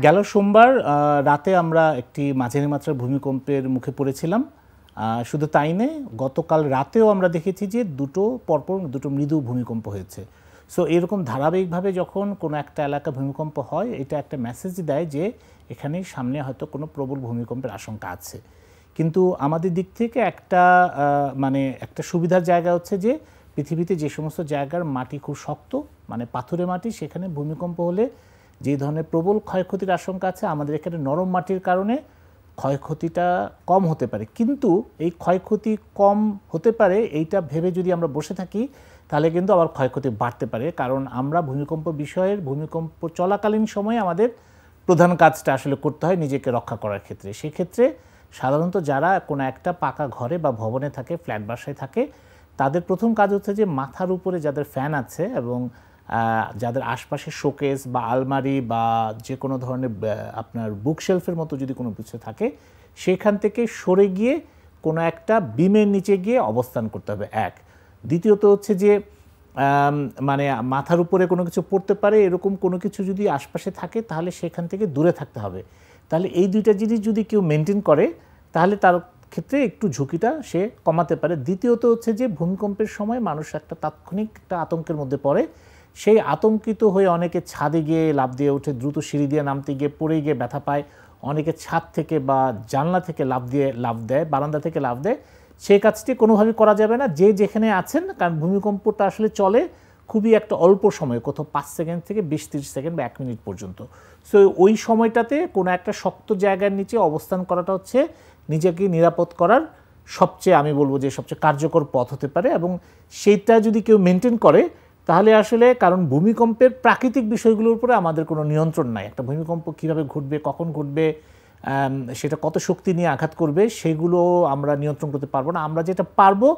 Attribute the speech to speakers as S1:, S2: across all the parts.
S1: গেল সোমবার রাতে আমরা একটি মাঝারি মাত্রার ভূমিকম্পের মুখে পড়েছিলাম। শুধু তাই নয়, গতকাল রাতেও আমরা দেখেছি যে পরপর দুটো মৃদু ভূমিকম্প হয়েছে। সো এরকম ধারাবাহিকভাবে যখন কোনো একটা এলাকা ভূমিকম্প হয়, এটা একটা মেসেজ দেয় যে এখানে সামনে হয়তো কোনো প্রবল ভূমিকম্পের আশঙ্কা আছে। কিন্তু আমাদের দিক থেকে একটা সুবিধার জায়গা হচ্ছে যে পৃথিবীতে যে সমস্ত জায়গার মাটি খুব শক্ত, মানে পাথুরে মাটি, সেখানে ভূমিকম্প হলে যে ধরনের প্রবল ক্ষয়ক্ষতির আশঙ্কা আছে, আমাদের এখানে নরম মাটির কারণে ক্ষয়ক্ষতিটা কম হতে পারে। কিন্তু এই ক্ষয়ক্ষতি কম হতে পারে এইটা ভেবে যদি আমরা বসে থাকি, তাহলে কিন্তু আবার ক্ষয়ক্ষতি বাড়তে পারে। কারণ আমরা ভূমিকম্প চলাকালীন সময়ে আমাদের প্রধান কাজটা আসলে করতে হয় নিজেকে রক্ষা করার ক্ষেত্রে। সেক্ষেত্রে সাধারণত যারা কোনো একটা পাকা ঘরে বা ভবনে থাকে, ফ্ল্যাট বাসায় থাকে, তাদের প্রথম কাজ হচ্ছে যে মাথার উপরে যাদের ফ্যান আছে এবং যাদের আশপাশে শোকেস বা আলমারি বা যে কোনো ধরনের আপনার বুকশেলফের মতো যদি কোনো কিছু থাকে, সেখান থেকে সরে গিয়ে কোনো একটা বিমের নিচে গিয়ে অবস্থান করতে হবে। দ্বিতীয়ত হচ্ছে যে মাথার উপরে কোনো কিছু পড়তে পারে এরকম কোনো কিছু যদি আশপাশে থাকে, তাহলে সেখান থেকে দূরে থাকতে হবে। তাহলে এই দুইটা জিনিস যদি কেউ মেনটেন করে, তাহলে তার ক্ষেত্রে একটু ঝুঁকিটা সে কমাতে পারে। দ্বিতীয়ত হচ্ছে যে ভূমিকম্পের সময় মানুষ তাৎক্ষণিক একটা আতঙ্কের মধ্যে পড়ে। সেই আতঙ্কিত হয়ে অনেকে ছাদে গিয়ে লাফ দিয়ে ওঠে, দ্রুত সিঁড়ি দিয়ে নামতে গিয়ে পড়ে গিয়ে ব্যথা পায়। অনেকে ছাদ থেকে বা জানলা থেকে লাফ দেয়, বারান্দা থেকে লাফ দেয়। সেই কাজটি কোনোভাবেই করা যাবে না, যে যেখানে আছেন। কারণ ভূমিকম্পটা আসলে চলে খুবই একটা অল্প সময়, কোথাও 5 সেকেন্ড থেকে 20-30 সেকেন্ড বা 1 মিনিট পর্যন্ত। সো ওই সময়টাতে কোনো একটা শক্ত জায়গার নিচে অবস্থান করাটা হচ্ছে নিজেকে নিরাপদ করার আমি বলবো যে সবচেয়ে কার্যকর পথ হতে পারে। এবং সেইটা যদি কেউ মেনটেন করে, তাহলে আসলে, কারণ ভূমিকম্পের প্রাকৃতিক বিষয়গুলোর উপরে আমাদের কোনো নিয়ন্ত্রণ নাই। একটা ভূমিকম্প কীভাবে ঘটবে, কখন ঘটবে, সেটা কত শক্তি নিয়ে আঘাত করবে, সেগুলো আমরা নিয়ন্ত্রণ করতে পারবো না। আমরা যেটা পারবো,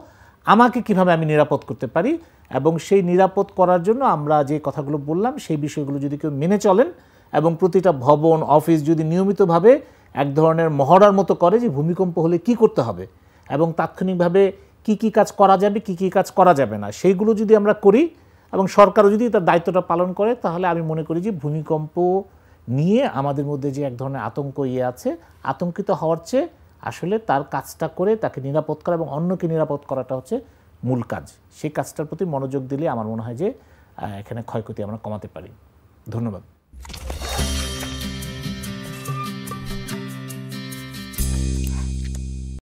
S1: আমাকে কিভাবে আমি নিরাপদ করতে পারি, এবং সেই নিরাপদ করার জন্য আমরা যে কথাগুলো বললাম সেই বিষয়গুলো যদি কেউ মেনে চলেন, এবং প্রতিটা ভবন, অফিস যদি নিয়মিতভাবে এক ধরনের মহড়ার মতো করে যে ভূমিকম্প হলে কি করতে হবে এবং তাৎক্ষণিকভাবে কি কি কাজ করা যাবে, কি কি কাজ করা যাবে না, সেইগুলো যদি আমরা করি এবং সরকারও যদি তার দায়িত্বটা পালন করে, তাহলে আমি মনে করি যে ভূমিকম্প নিয়ে আমাদের মধ্যে যে এক ধরনের আতঙ্ক আছে, আতঙ্কিত হওয়ার চেয়ে আসলে তার কাজটা করে তাকে নিরাপদ করা এবং অন্যকে নিরাপদ করাটা হচ্ছে মূল কাজ। সেই কাজটার প্রতি মনোযোগ দিলে আমার মনে হয় যে এখানে ক্ষয়ক্ষতি আমরা কমাতে পারি। ধন্যবাদ।